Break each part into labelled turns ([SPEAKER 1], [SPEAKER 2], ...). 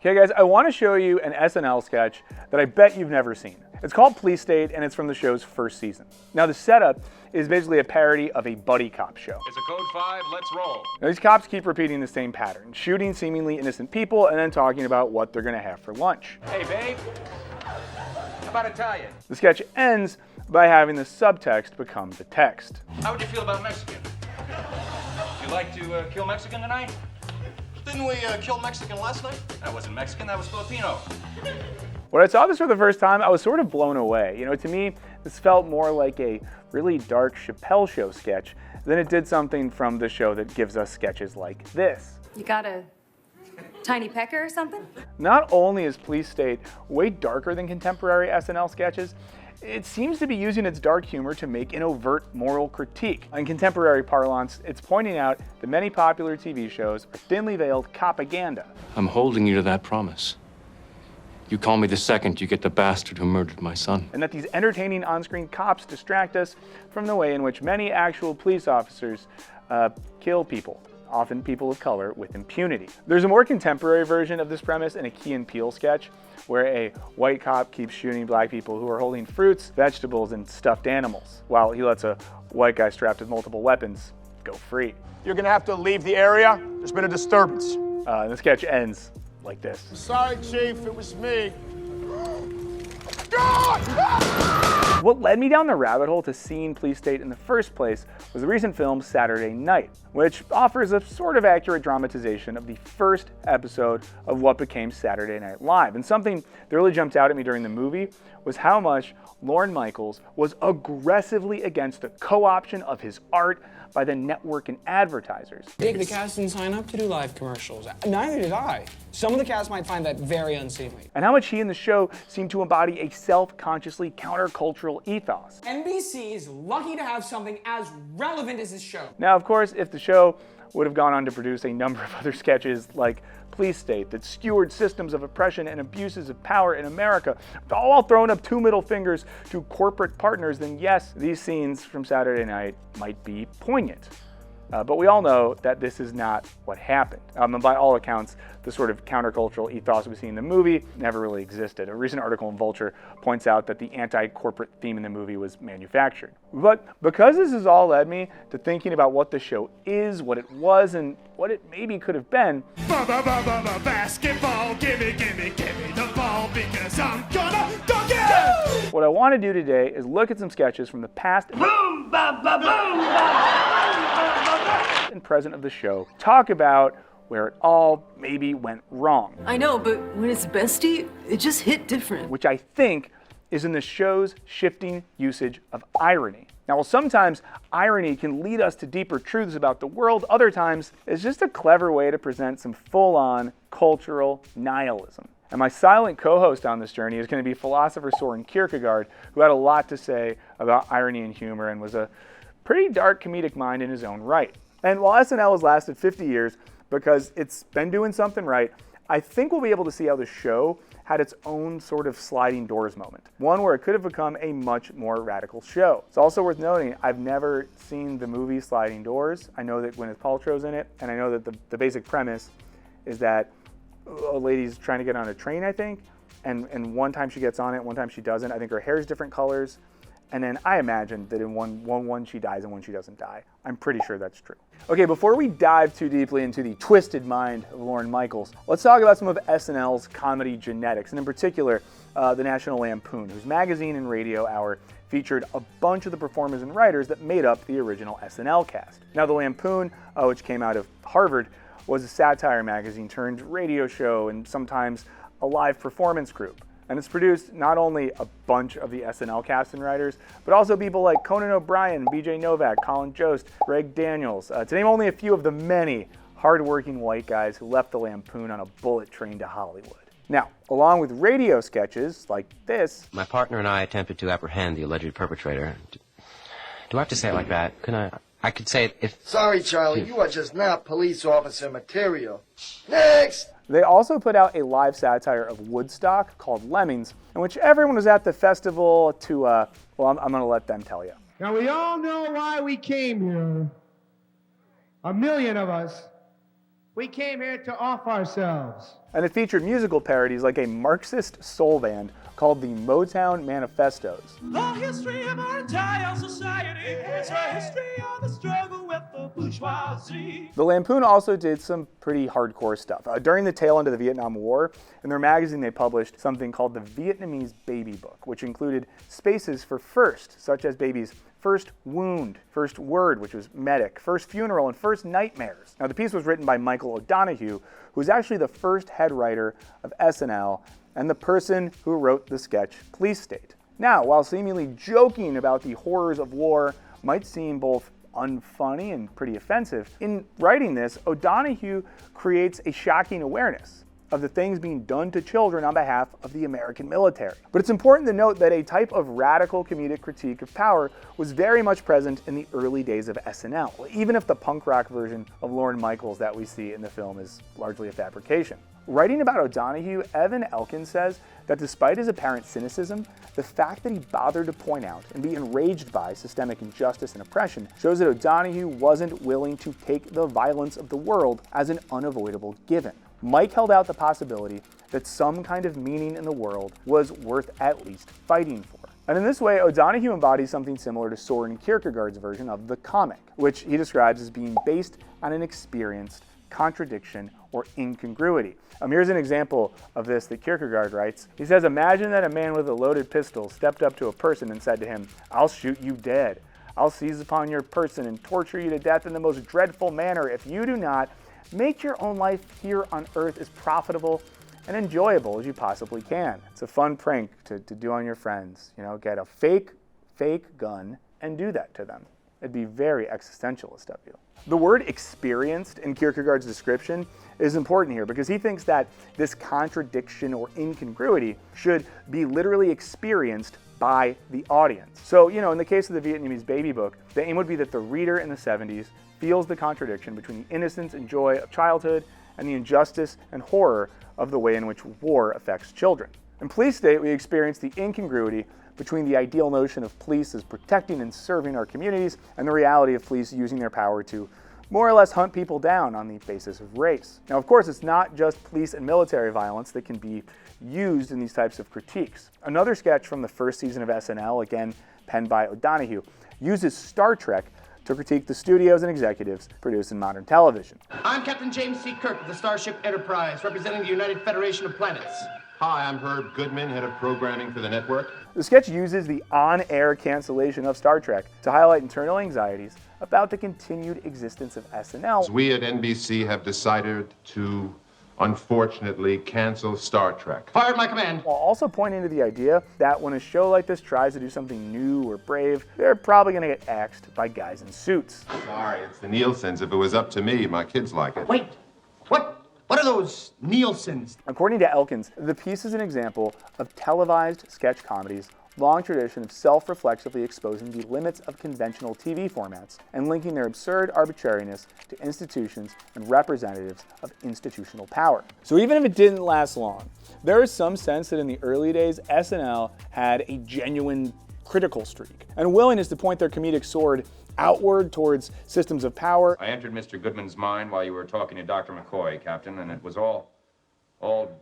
[SPEAKER 1] Okay guys, I want to show you an SNL sketch that I bet you've never seen. It's called Police State and it's from the show's first season. Now the setup is basically a parody of a buddy cop show.
[SPEAKER 2] It's a code 5, let's roll.
[SPEAKER 1] Now these cops keep repeating the same pattern, shooting seemingly innocent people and then talking about what they're gonna have for lunch.
[SPEAKER 2] Hey babe, how about Italian?
[SPEAKER 1] The sketch ends by having the subtext become the text.
[SPEAKER 2] How would you feel about Mexican? Would you like to kill Mexican tonight?
[SPEAKER 3] Didn't we kill Mexican last night?
[SPEAKER 2] That wasn't Mexican, that was Filipino.
[SPEAKER 1] When I saw this for the first time, I was sort of blown away. You know, to me, this felt more like a really dark Chappelle Show sketch than it did something from the show that gives us sketches like this.
[SPEAKER 4] You got a tiny pecker or something?
[SPEAKER 1] Not only is Police State way darker than contemporary SNL sketches, it seems to be using its dark humor to make an overt moral critique. In contemporary parlance, it's pointing out that many popular TV shows are thinly veiled propaganda.
[SPEAKER 5] I'm holding you to that promise. You call me the second you get the bastard who murdered my son.
[SPEAKER 1] And that these entertaining on-screen cops distract us from the way in which many actual police officers kill people, often people of color, with impunity. There's a more contemporary version of this premise in a Key and Peele sketch, where a white cop keeps shooting black people who are holding fruits, vegetables, and stuffed animals, while he lets a white guy strapped with multiple weapons go free.
[SPEAKER 3] You're gonna have to leave the area. There's been a disturbance.
[SPEAKER 1] And the sketch ends like this.
[SPEAKER 3] Sorry, Chief, it was me.
[SPEAKER 1] What led me down the rabbit hole to seeing Police State in the first place was the recent film Saturday Night, which offers a sort of accurate dramatization of the first episode of what became Saturday Night Live. And something that really jumped out at me during the movie was how much Lorne Michaels was aggressively against the co-option of his art by the network and advertisers.
[SPEAKER 6] Dick, the cast didn't sign up to do live commercials. Neither did I. Some of the cast might find that very unseemly.
[SPEAKER 1] And how much he and the show seemed to embody a self-consciously countercultural ethos.
[SPEAKER 6] NBC is lucky to have something as relevant as this show.
[SPEAKER 1] Now, of course, if the show would have gone on to produce a number of other sketches like Police State that skewered systems of oppression and abuses of power in America, all while throwing up two middle fingers to corporate partners, then yes, these scenes from Saturday Night might be poignant. But we all know that this is not what happened. And by all accounts, the sort of countercultural ethos we see in the movie never really existed. A recent article in Vulture points out that the anti-corporate theme in the movie was manufactured. But because this has all led me to thinking about what the show is, what it was, and what it maybe could have been.
[SPEAKER 7] Basketball, gimme the ball because I'm gonna dunk it!
[SPEAKER 1] What I want to do today is look at some sketches from the past and present of the show, talk about where it all maybe went wrong.
[SPEAKER 8] I know, but when it's bestie, it just hit different.
[SPEAKER 1] Which I think is in the show's shifting usage of irony. Now, while sometimes irony can lead us to deeper truths about the world, other times it's just a clever way to present some full-on cultural nihilism. And my silent co-host on this journey is going to be philosopher Soren Kierkegaard, who had a lot to say about irony and humor and was a pretty dark comedic mind in his own right. And while SNL has lasted 50 years because it's been doing something right, I think we'll be able to see how the show had its own sort of sliding doors moment. One where it could have become a much more radical show. It's also worth noting, I've never seen the movie Sliding Doors. I know that Gwyneth Paltrow's in it, and I know that the basic premise is that a lady's trying to get on a train, I think, and one time she gets on it, one time she doesn't. I think her hair's different colors. And then I imagine that in one she dies and one she doesn't die. I'm pretty sure that's true. Okay, before we dive too deeply into the twisted mind of Lorne Michaels, let's talk about some of SNL's comedy genetics, and in particular, the National Lampoon, whose magazine and radio hour featured a bunch of the performers and writers that made up the original SNL cast. Now, the Lampoon, which came out of Harvard, was a satire magazine turned radio show and sometimes a live performance group. And it's produced not only a bunch of the SNL cast and writers, but also people like Conan O'Brien, BJ Novak, Colin Jost, Greg Daniels, to name only a few of the many hardworking white guys who left the Lampoon on a bullet train to Hollywood. Now, along with radio sketches like this,
[SPEAKER 9] my partner and I attempted to apprehend the alleged perpetrator. Do I have to say it like that? I could say it if...
[SPEAKER 10] Sorry, Charlie, you are just not police officer material. Next!
[SPEAKER 1] They also put out a live satire of Woodstock called Lemmings, in which everyone was at the festival to, well, I'm going to let them tell you.
[SPEAKER 7] Now, we all know why we came here. A million of us. We came here to off ourselves.
[SPEAKER 1] And it featured musical parodies like a Marxist soul band called the Motown Manifestos.
[SPEAKER 7] The history of our entire society is a history of the struggle with the bourgeoisie.
[SPEAKER 1] The Lampoon also did some pretty hardcore stuff. During the tail end of the Vietnam War, in their magazine they published something called the Vietnamese Baby Book, which included spaces for first, such as babies' first wound, first word, which was medic, first funeral, and first nightmares. Now, the piece was written by Michael O'Donoghue, who was actually the first head writer of SNL and the person who wrote the sketch Police State. Now, while seemingly joking about the horrors of war might seem both unfunny and pretty offensive, in writing this, O'Donoghue creates a shocking awareness of the things being done to children on behalf of the American military. But it's important to note that a type of radical comedic critique of power was very much present in the early days of SNL, even if the punk rock version of Lorne Michaels that we see in the film is largely a fabrication. Writing about O'Donoghue, Evan Elkin says that despite his apparent cynicism, the fact that he bothered to point out and be enraged by systemic injustice and oppression shows that O'Donoghue wasn't willing to take the violence of the world as an unavoidable given. Mike held out the possibility that some kind of meaning in the world was worth at least fighting for. And in this way, O'Donoghue embodies something similar to Soren Kierkegaard's version of the comic, which he describes as being based on an experienced contradiction or incongruity. Here's an example of this that Kierkegaard writes. He says, imagine that a man with a loaded pistol stepped up to a person and said to him, "I'll shoot you dead. I'll seize upon your person and torture you to death in the most dreadful manner if you do not make your own life here on earth as profitable and enjoyable as you possibly can." It's a fun prank to do on your friends. You know, get a fake gun and do that to them. It'd be very existentialist of you. The word experienced in Kierkegaard's description is important here because he thinks that this contradiction or incongruity should be literally experienced by the audience. So, you know, in the case of the Vietnamese Baby Book, the aim would be that the reader in the 70s feels the contradiction between the innocence and joy of childhood and the injustice and horror of the way in which war affects children. In Police State, we experience the incongruity between the ideal notion of police as protecting and serving our communities and the reality of police using their power to more or less hunt people down on the basis of race. Now, of course, it's not just police and military violence that can be used in these types of critiques. Another sketch from the first season of SNL, again penned by O'Donoghue, uses Star Trek to critique the studios and executives producing modern television.
[SPEAKER 11] I'm Captain James C. Kirk of the Starship Enterprise, representing the United Federation of Planets.
[SPEAKER 12] Hi, I'm Herb Goodman, head of programming for the network.
[SPEAKER 1] The sketch uses the on-air cancellation of Star Trek to highlight internal anxieties about the continued existence of SNL.
[SPEAKER 12] We at NBC have decided to, unfortunately, cancel Star Trek.
[SPEAKER 11] Fired my command.
[SPEAKER 1] While also pointing to the idea that when a show like this tries to do something new or brave, they're probably going to get axed by guys in suits.
[SPEAKER 12] Sorry, it's the Nielsen's. If it was up to me, my kids like it.
[SPEAKER 11] Wait, what are those Nielsen's?
[SPEAKER 1] According to Elkins, the piece is an example of televised sketch comedy's long tradition of self-reflexively exposing the limits of conventional TV formats and linking their absurd arbitrariness to institutions and representatives of institutional power. So even if it didn't last long, there is some sense that in the early days, SNL had a genuine critical streak and willingness to point their comedic sword outward towards systems of power.
[SPEAKER 2] I entered Mr. Goodman's mind while you were talking to Dr. McCoy, Captain, and it was all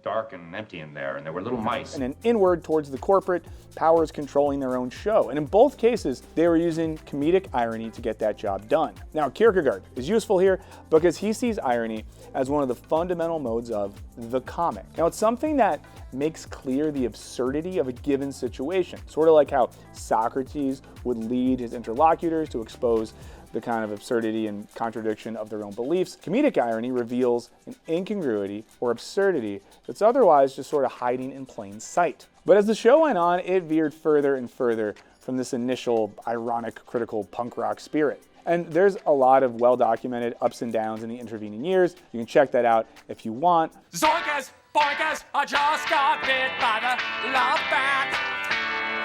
[SPEAKER 2] dark and empty in there, and there were little mice.
[SPEAKER 1] And an inward towards the corporate powers controlling their own show. And in both cases, they were using comedic irony to get that job done. Now, Kierkegaard is useful here because he sees irony as one of the fundamental modes of the comic. Now, it's something that makes clear the absurdity of a given situation, sort of like how Socrates would lead his interlocutors to expose the kind of absurdity and contradiction of their own beliefs. Comedic irony reveals an incongruity or absurdity that's otherwise just sort of hiding in plain sight. But as the show went on, it veered further and further from this initial ironic, critical punk rock spirit. And there's a lot of well-documented ups and downs in the intervening years. You can check that out if you want.
[SPEAKER 7] Zoinkers, boinkers, I just got bit by the love bat,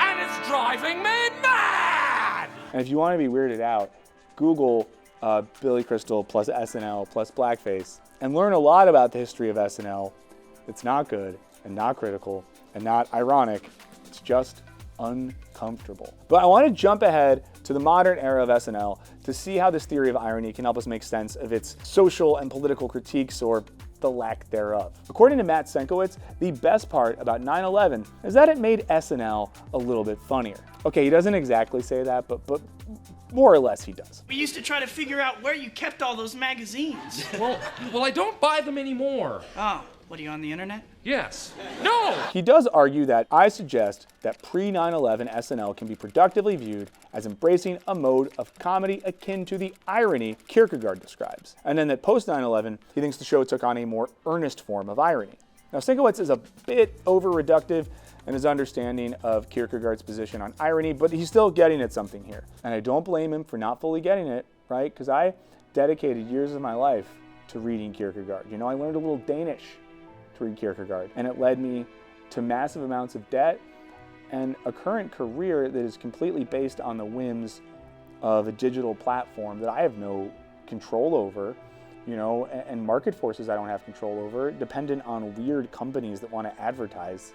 [SPEAKER 7] and it's driving me mad!
[SPEAKER 1] And if you want to be weirded out, Google Billy Crystal plus SNL plus blackface and learn a lot about the history of SNL. It's not good and not critical and not ironic. It's just uncomfortable. But I want to jump ahead to the modern era of SNL to see how this theory of irony can help us make sense of its social and political critiques or the lack thereof. According to Matt Senkowitz, the best part about 9/11 is that it made SNL a little bit funnier. Okay, he doesn't exactly say that, but more or less he does.
[SPEAKER 13] We used to try to figure out where you kept all those magazines.
[SPEAKER 7] Well, I don't buy them anymore.
[SPEAKER 13] Oh, what are you on the internet?
[SPEAKER 7] Yes. No!
[SPEAKER 1] He does argue that I suggest that pre-9/11 SNL can be productively viewed as embracing a mode of comedy akin to the irony Kierkegaard describes, and then that post-9/11 he thinks the show took on a more earnest form of irony. Now Senkowitz is a bit over-reductive in his understanding of Kierkegaard's position on irony, but he's still getting at something here. And I don't blame him for not fully getting it, right? Because I dedicated years of my life to reading Kierkegaard. You know, I learned a little Danish to read Kierkegaard, and it led me to massive amounts of debt and a current career that is completely based on the whims of a digital platform that I have no control over, you know, and market forces I don't have control over, dependent on weird companies that want to advertise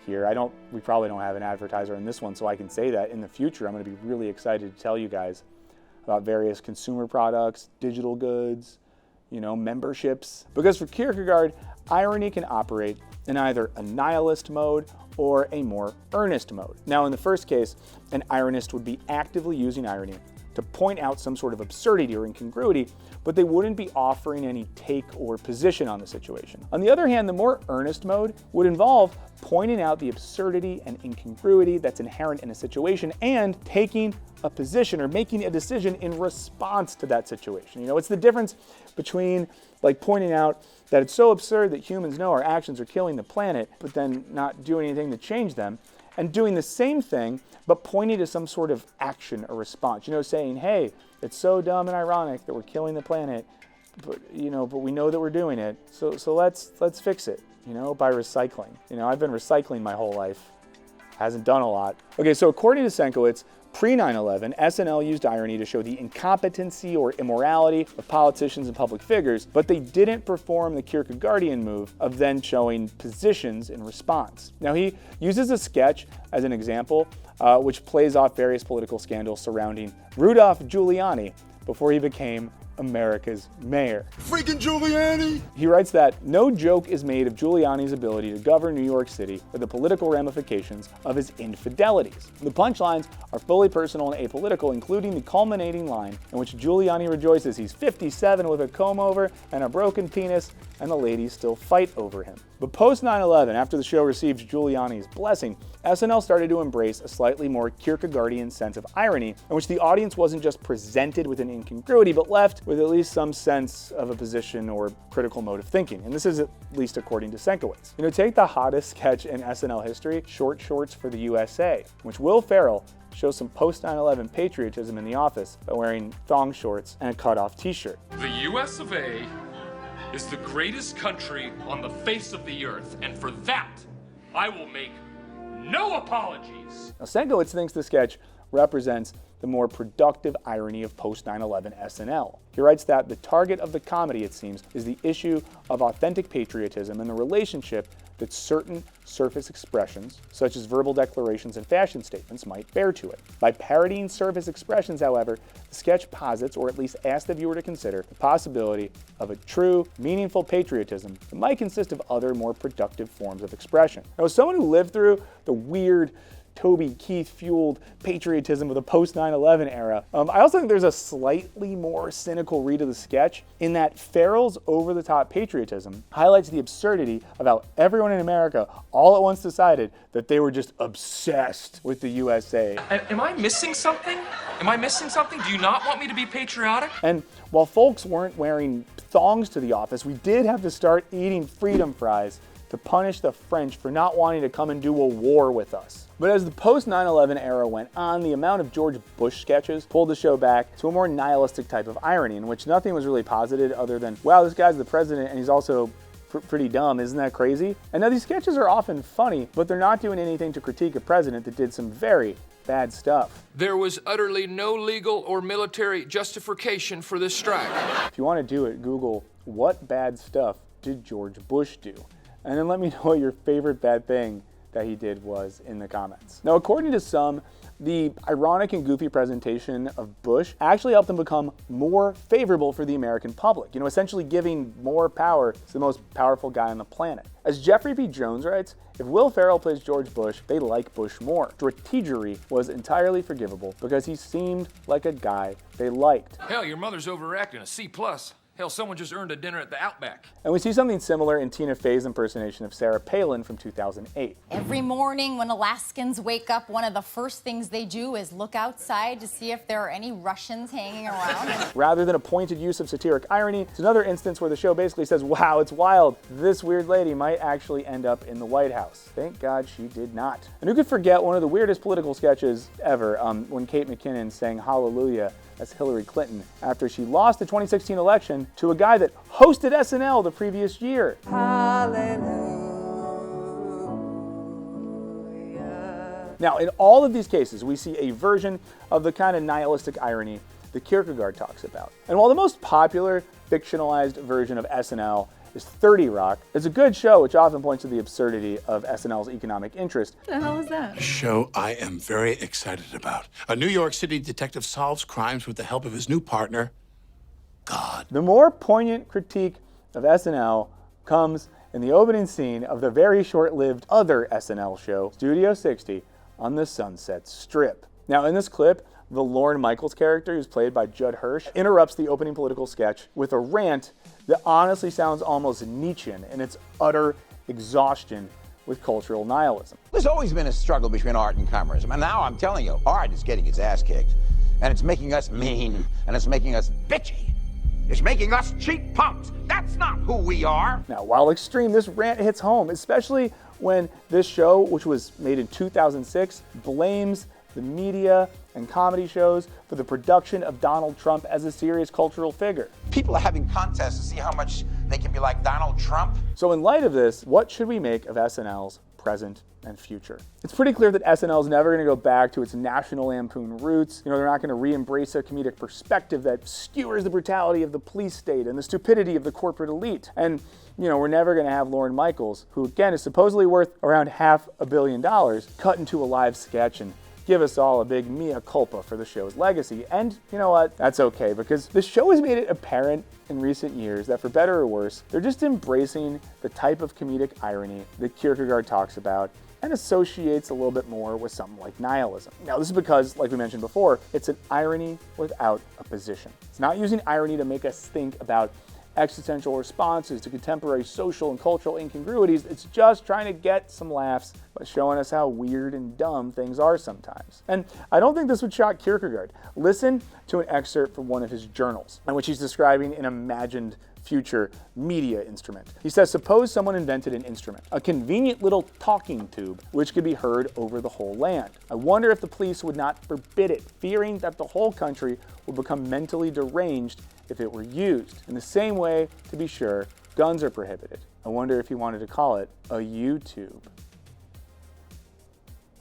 [SPEAKER 1] here. We probably don't have an advertiser in this one, so I can say that in the future I'm going to be really excited to tell you guys about various consumer products, digital goods, you know, memberships. Because for Kierkegaard, irony can operate in either a nihilist mode or a more earnest mode. Now in the first case, an ironist would be actively using irony to point out some sort of absurdity or incongruity, but they wouldn't be offering any take or position on the situation. On the other hand, the more earnest mode would involve pointing out the absurdity and incongruity that's inherent in a situation and taking a position or making a decision in response to that situation. You know, it's the difference between like pointing out that it's so absurd that humans know our actions are killing the planet, but then not doing anything to change them, and doing the same thing, but pointing to some sort of action or response. You know, saying, hey, it's so dumb and ironic that we're killing the planet, but we know that we're doing it, so let's fix it, you know, by recycling. You know, I've been recycling my whole life. Hasn't done a lot. Okay, so according to Senkowitz, pre-9/11, SNL used irony to show the incompetency or immorality of politicians and public figures, but they didn't perform the Kierkegaardian move of then showing positions in response. Now he uses a sketch as an example, which plays off various political scandals surrounding Rudolph Giuliani before he became America's mayor.
[SPEAKER 3] Freaking Giuliani!
[SPEAKER 1] He writes that no joke is made of Giuliani's ability to govern New York City or the political ramifications of his infidelities. The punchlines are fully personal and apolitical, including the culminating line in which Giuliani rejoices he's 57 with a comb over and a broken penis, and the ladies still fight over him. But post 9/11, after the show received Giuliani's blessing, SNL started to embrace a slightly more Kierkegaardian sense of irony, in which the audience wasn't just presented with an incongruity, but left with at least some sense of a position or critical mode of thinking. And this is at least according to Senkowitz. You know, take the hottest sketch in SNL history, Short Shorts for the USA, in which Will Ferrell shows some post 9/11 patriotism in the office by wearing thong shorts and a cut-off t-shirt.
[SPEAKER 7] The US of A is the greatest country on the face of the earth, and for that, I will make no apologies.
[SPEAKER 1] Now, Senkowitz thinks the sketch represents the more productive irony of post 9/11 SNL. He writes that the target of the comedy, it seems, is the issue of authentic patriotism and the relationship that certain surface expressions, such as verbal declarations and fashion statements, might bear to it. By parodying surface expressions, however, the sketch posits, or at least asks the viewer to consider, the possibility of a true, meaningful patriotism that might consist of other, more productive forms of expression. Now, as someone who lived through the weird, Toby Keith-fueled patriotism of the post-9/11 era, I also think there's a slightly more cynical read of the sketch in that Ferrell's over-the-top patriotism highlights the absurdity of how everyone in America all at once decided that they were just obsessed with the USA.
[SPEAKER 7] Am I missing something? Am I missing something? Do you not want me to be patriotic?
[SPEAKER 1] And while folks weren't wearing thongs to the office, we did have to start eating freedom fries to punish the French for not wanting to come and do a war with us. But as the post-9/11 era went on, the amount of George Bush sketches pulled the show back to a more nihilistic type of irony, in which nothing was really posited other than, wow, this guy's the president and he's also pretty dumb, isn't that crazy? And now these sketches are often funny, but they're not doing anything to critique a president that did some very bad stuff.
[SPEAKER 7] There was utterly no legal or military justification for this strike.
[SPEAKER 1] If you want to do it, Google, what bad stuff did George Bush do? And then let me know what your favorite bad thing that he did was in the comments. Now, according to some, the ironic and goofy presentation of Bush actually helped him become more favorable for the American public, essentially giving more power to the most powerful guy on the planet. As Jeffrey P. Jones writes, if Will Ferrell plays George Bush, they like Bush more. Strategery was entirely forgivable because he seemed like a guy they liked.
[SPEAKER 7] Hell, your mother's overacting, a C+. Hell, someone just earned a dinner at the Outback.
[SPEAKER 1] And we see something similar in Tina Fey's impersonation of Sarah Palin from 2008.
[SPEAKER 14] Every morning when Alaskans wake up, one of the first things they do is look outside to see if there are any Russians hanging around.
[SPEAKER 1] Rather than a pointed use of satiric irony, it's another instance where the show basically says, wow, it's wild. This weird lady might actually end up in the White House. Thank God she did not. And who could forget one of the weirdest political sketches ever, when Kate McKinnon sang Hallelujah as Hillary Clinton after she lost the 2016 election to a guy that hosted SNL the previous year. Now, in all of these cases, we see a version of the kind of nihilistic irony that Kierkegaard talks about. And while the most popular fictionalized version of SNL is 30 Rock, it's a good show which often points to the absurdity of SNL's economic interest.
[SPEAKER 4] What the hell is that?
[SPEAKER 15] A show I am very excited about. A New York City detective solves crimes with the help of his new partner, God.
[SPEAKER 1] The more poignant critique of SNL comes in the opening scene of the very short-lived other SNL show, Studio 60, on the Sunset Strip. Now, in this clip, the Lorne Michaels character, who's played by Judd Hirsch, interrupts the opening political sketch with a rant that honestly sounds almost Nietzschean in its utter exhaustion with cultural nihilism.
[SPEAKER 16] There's always been a struggle between art and commerce, and now I'm telling you, art is getting its ass kicked, and it's making us mean, and it's making us bitchy. It's making us cheap punks. That's not who we are.
[SPEAKER 1] Now, while extreme, this rant hits home, especially when this show, which was made in 2006, blames the media and comedy shows for the production of Donald Trump as a serious cultural figure.
[SPEAKER 16] People are having contests to see how much they can be like Donald Trump.
[SPEAKER 1] So in light of this, what should we make of SNL's present and future? It's pretty clear that SNL is never going to go back to its National Lampoon roots. They're not going to re-embrace a comedic perspective that skewers the brutality of the police state and the stupidity of the corporate elite. And we're never going to have Lorne Michaels, who again is supposedly worth around $500 million, cut into a live sketch and give us all a big mea culpa for the show's legacy. And you know what? That's okay, because the show has made it apparent in recent years that for better or worse, they're just embracing the type of comedic irony that Kierkegaard talks about and associates a little bit more with something like nihilism. Now, this is because, like we mentioned before, it's an irony without a position. It's not using irony to make us think about existential responses to contemporary social and cultural incongruities. It's just trying to get some laughs by showing us how weird and dumb things are sometimes. And I don't think this would shock Kierkegaard. Listen to an excerpt from one of his journals in which he's describing an imagined future media instrument. He says, suppose someone invented an instrument, a convenient little talking tube, which could be heard over the whole land. I wonder if the police would not forbid it, fearing that the whole country would become mentally deranged if it were used. In the same way, to be sure, guns are prohibited. I wonder if he wanted to call it a YouTube.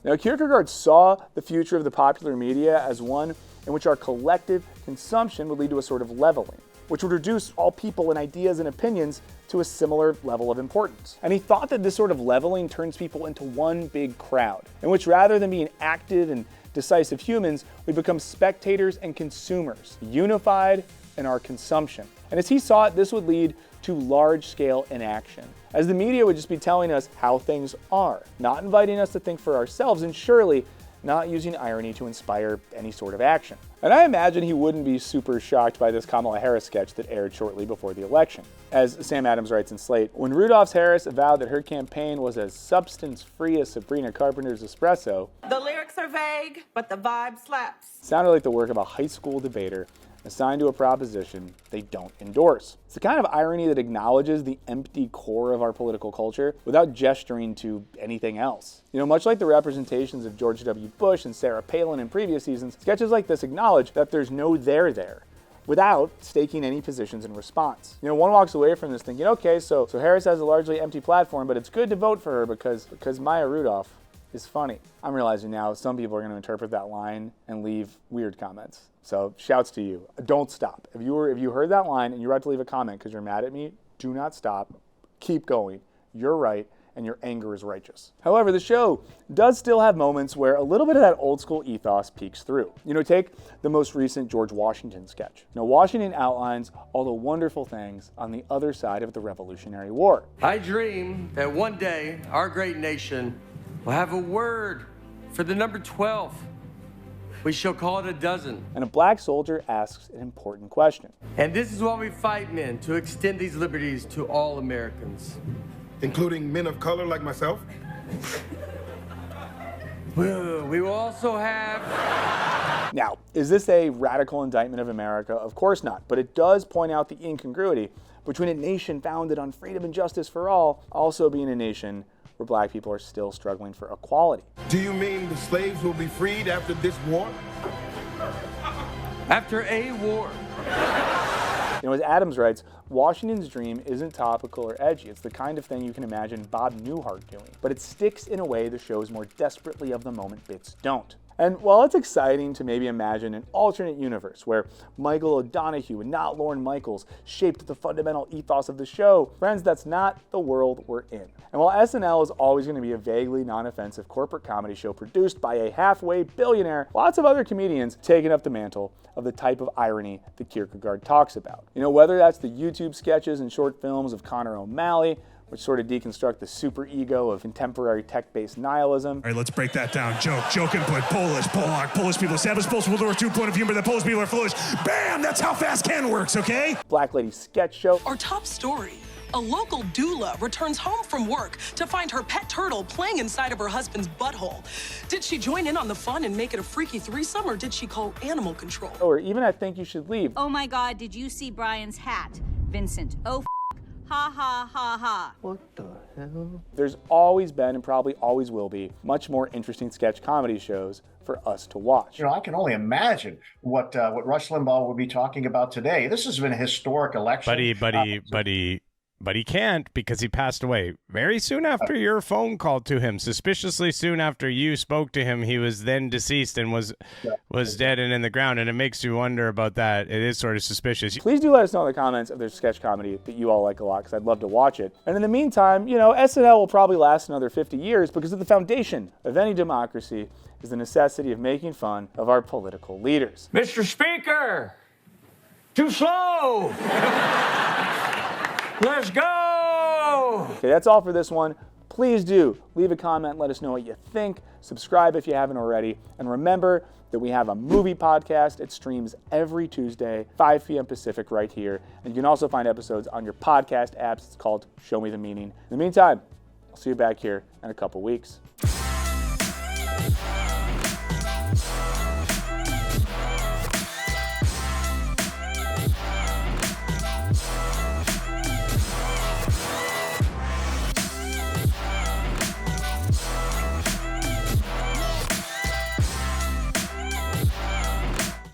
[SPEAKER 1] Now, Kierkegaard saw the future of the popular media as one in which our collective consumption would lead to a sort of leveling, which would reduce all people and ideas and opinions to a similar level of importance. And he thought that this sort of leveling turns people into one big crowd, in which rather than being active and decisive humans, we become spectators and consumers, unified in our consumption. And as he saw it, this would lead to large-scale inaction, as the media would just be telling us how things are, not inviting us to think for ourselves, and surely not using irony to inspire any sort of action. And I imagine he wouldn't be super shocked by this Kamala Harris sketch that aired shortly before the election. As Sam Adams writes in Slate, when Rudolph Harris avowed that her campaign was as substance-free as Sabrina Carpenter's espresso,
[SPEAKER 17] the lyrics are vague, but the vibe slaps.
[SPEAKER 1] Sounded like the work of a high school debater assigned to a proposition they don't endorse. It's the kind of irony that acknowledges the empty core of our political culture without gesturing to anything else. Much like the representations of George W. Bush and Sarah Palin in previous seasons, sketches like this acknowledge that there's no there without staking any positions in response. One walks away from this thinking, okay, so Harris has a largely empty platform, but it's good to vote for her because Maya Rudolph is funny. I'm realizing now some people are going to interpret that line and leave weird comments. So shouts to you. Don't stop. If you heard that line and you're about to leave a comment because you're mad at me, do not stop. Keep going. You're right, and your anger is righteous. However, the show does still have moments where a little bit of that old school ethos peeks through. Take the most recent George Washington sketch. Now, Washington outlines all the wonderful things on the other side of the Revolutionary War.
[SPEAKER 18] I dream that one day our great nation will have a word for the number 12. We shall call it a dozen.
[SPEAKER 1] And a black soldier asks an important question.
[SPEAKER 18] And this is why we fight men, to extend these liberties to all Americans.
[SPEAKER 19] Including men of color like myself?
[SPEAKER 18] We will also have...
[SPEAKER 1] Now, is this a radical indictment of America? Of course not, but it does point out the incongruity between a nation founded on freedom and justice for all, also being a nation where black people are still struggling for equality.
[SPEAKER 19] Do you mean the slaves will be freed after this war?
[SPEAKER 18] After a war.
[SPEAKER 1] As Adams writes, Washington's dream isn't topical or edgy. It's the kind of thing you can imagine Bob Newhart doing. But it sticks in a way the show's more desperately of the moment bits don't. And while it's exciting to maybe imagine an alternate universe where Michael O'Donoghue and not Lorne Michaels shaped the fundamental ethos of the show, friends, that's not the world we're in. And while SNL is always going to be a vaguely non-offensive corporate comedy show produced by a halfway billionaire, lots of other comedians taking up the mantle of the type of irony that Kierkegaard talks about. Whether that's the YouTube sketches and short films of Connor O'Malley, which sort of deconstruct the superego of contemporary tech-based nihilism.
[SPEAKER 20] All right, let's break that down. Joke input, Polish, Polak, Polish people establish post-World War II point of humor that Polish people are foolish. Bam! That's how fast Ken works, okay?
[SPEAKER 1] Black Lady Sketch Show.
[SPEAKER 21] Our top story. A local doula returns home from work to find her pet turtle playing inside of her husband's butthole. Did she join in on the fun and make it a freaky threesome, or did she call animal control?
[SPEAKER 1] Or even I Think You Should Leave.
[SPEAKER 22] Oh my God, did you see Brian's hat? Vincent, oh ha ha ha ha.
[SPEAKER 1] What the hell? There's always been and probably always will be much more interesting sketch comedy shows for us to watch.
[SPEAKER 23] I can only imagine what Rush Limbaugh will be talking about today. This has been a historic election.
[SPEAKER 24] But he can't, because he passed away very soon after your phone call to him. Suspiciously soon after you spoke to him, he was then deceased and was dead and in the ground. And it makes you wonder about that. It is sort of suspicious.
[SPEAKER 1] Please do let us know in the comments if there's sketch comedy that you all like a lot, because I'd love to watch it. And in the meantime, SNL will probably last another 50 years because of the foundation of any democracy is the necessity of making fun of our political leaders.
[SPEAKER 18] Mr. Speaker, too slow. Let's go!
[SPEAKER 1] Okay, that's all for this one. Please do leave a comment, let us know what you think. Subscribe if you haven't already. And remember that we have a movie podcast. It streams every Tuesday, 5 p.m. Pacific right here. And you can also find episodes on your podcast apps. It's called Show Me the Meaning. In the meantime, I'll see you back here in a couple weeks.